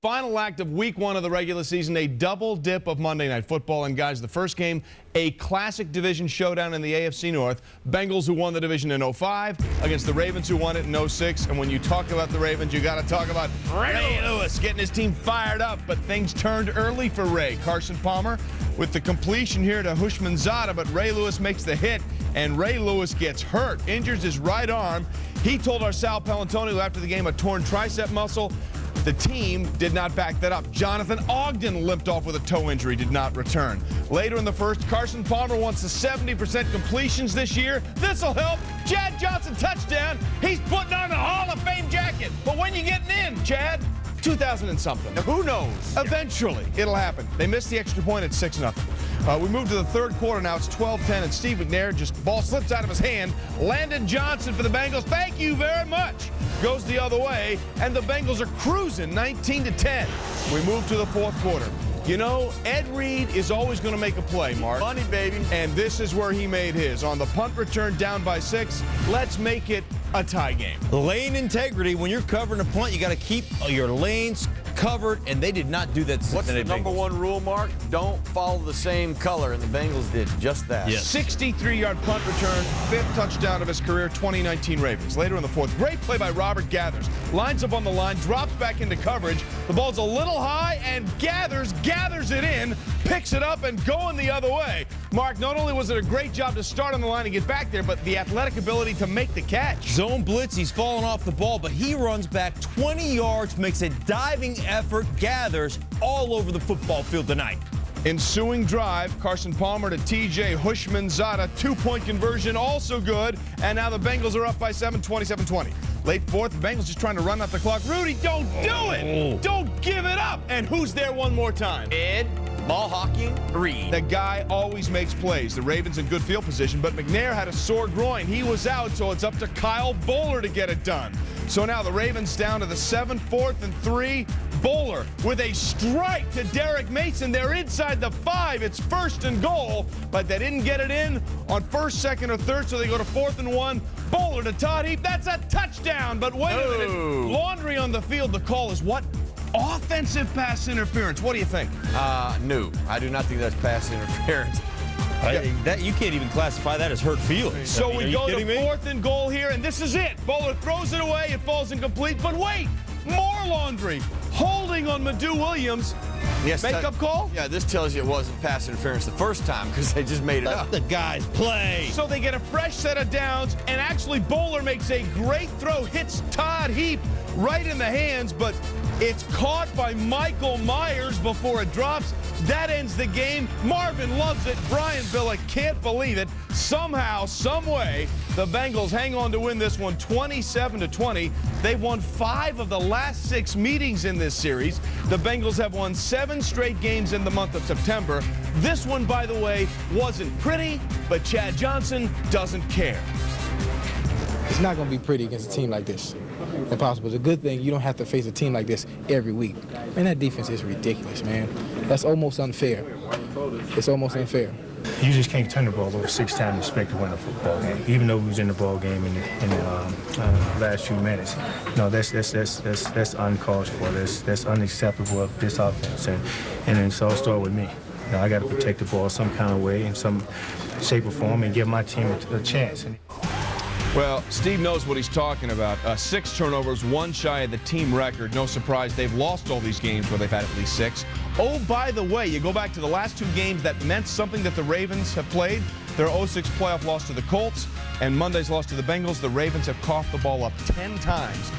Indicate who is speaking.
Speaker 1: Final act of week 1 of the regular season, a double dip of Monday Night Football. And guys, the first game, a classic division showdown in the AFC North. Bengals, who won the division in 05, against the Ravens, who won it in 06. And when you talk about the Ravens, you got to talk about Ray Lewis getting his team fired up. But things turned early for Ray. Carson Palmer with the completion here to Hushmanzada, but Ray Lewis makes the hit, and Ray Lewis gets hurt, injures his right arm. He told our Sal Palantonio after the game a torn tricep muscle. The team did not back that up. Jonathan Ogden limped off with a toe injury, did not return. Later in the first, Carson Palmer wants the 70% completions this year. This'll help. Chad Johnson touchdown. He's putting on a Hall of Fame jacket. But when you getting in, Chad? 2000 and something.
Speaker 2: Who knows?
Speaker 1: Eventually, it'll happen. They missed the extra point at 6-0. We move to the third quarter now. It's 12-10, and Steve McNair, just ball slips out of his hand. Landon Johnson for the Bengals. Thank you very much. Goes the other way, and the Bengals are cruising 19-10. We move to the fourth quarter. You know, Ed Reed is always going to make a play, Mark.
Speaker 2: Money, baby.
Speaker 1: And this is where he made his. On the punt return down by 6, let's make it a tie game.
Speaker 3: Lane integrity. When you're covering a punt, you got to keep your lanes covered, and they did not do that.
Speaker 2: What's the number one rule, Mark? Don't follow the same color, and the Bengals did just that.
Speaker 3: Yes.
Speaker 1: 63-yard punt return, 5th touchdown of his career, 2019 Ravens. Later in the fourth, great play by Robert Gathers. Lines up on the line, drops back into coverage. The ball's a little high, and gathers it in, picks it up, and going the other way. Mark, not only was it a great job to start on the line and get back there, but the athletic ability to make the catch.
Speaker 3: Zone blitz, he's falling off the ball, but he runs back 20 yards, makes a diving effort, gathers all over the football field tonight.
Speaker 1: Ensuing drive, Carson Palmer to TJ Hushmanzada, 2-point conversion, also good. And now the Bengals are up by 7, 27-20. Late fourth, the Bengals just trying to run out the clock. Rudy, don't do it! Don't give it up! And who's there one more time?
Speaker 2: Ed, ball hawking, Reed.
Speaker 1: The guy always makes plays. The Ravens in good field position, but McNair had a sore groin. He was out, so it's up to Kyle Bowler to get it done. So now the Ravens down to the 7, 4th and 3. Bowler with a strike to Derek Mason. They're inside the 5. It's 1st and goal, but they didn't get it in on 1st, 2nd, or 3rd, so they go to 4th and 1. Bowler to Todd Heap. That's a touchdown, but wait a minute. Laundry on the field. The call is what? Offensive pass interference. What do you think?
Speaker 2: No, I do not think that's pass interference.
Speaker 3: That you can't even classify that as hurt feelings.
Speaker 1: So
Speaker 3: I mean,
Speaker 1: we go to
Speaker 3: me?
Speaker 1: 4th and goal here, and this is it. Bowler throws it away. It falls incomplete. But wait, more Laundry. Holding on Madu Williams.
Speaker 2: Yes,
Speaker 1: Make-up call?
Speaker 2: Yeah, this tells you it wasn't pass interference the first time because they just made it up.
Speaker 3: Let the guys play.
Speaker 1: So they get a fresh set of downs, and actually Bowler makes a great throw, hits Todd Heap right in the hands, but it's caught by Michael Myers before it drops. That ends the game. Marvin loves it. Brian Billick can't believe it. Somehow, some way, the Bengals hang on to win this one 27-20. They've won 5 of the last 6 meetings in this series. The Bengals have won 7 straight games in the month of September. This one, by the way, wasn't pretty, but Chad Johnson doesn't care.
Speaker 4: It's not going to be pretty against a team like this. Impossible. It's a good thing you don't have to face a team like this every week. Man, that defense is ridiculous, man. That's almost unfair. It's almost unfair.
Speaker 5: You just can't turn the ball over 6 times and expect to win a football game, even though we was in the ball game in the last few minutes. No, that's uncalled for. That's unacceptable of this offense, and it's all start with me. You know, I got to protect the ball some kind of way, in some shape or form, and give my team a chance.
Speaker 1: Well, Steve knows what he's talking about. 6 turnovers, 1 shy of the team record. No surprise, they've lost all these games where they've had at least 6. Oh, by the way, you go back to the last 2 games that meant something that the Ravens have played. Their 06 playoff loss to the Colts and Monday's loss to the Bengals. The Ravens have coughed the ball up 10 times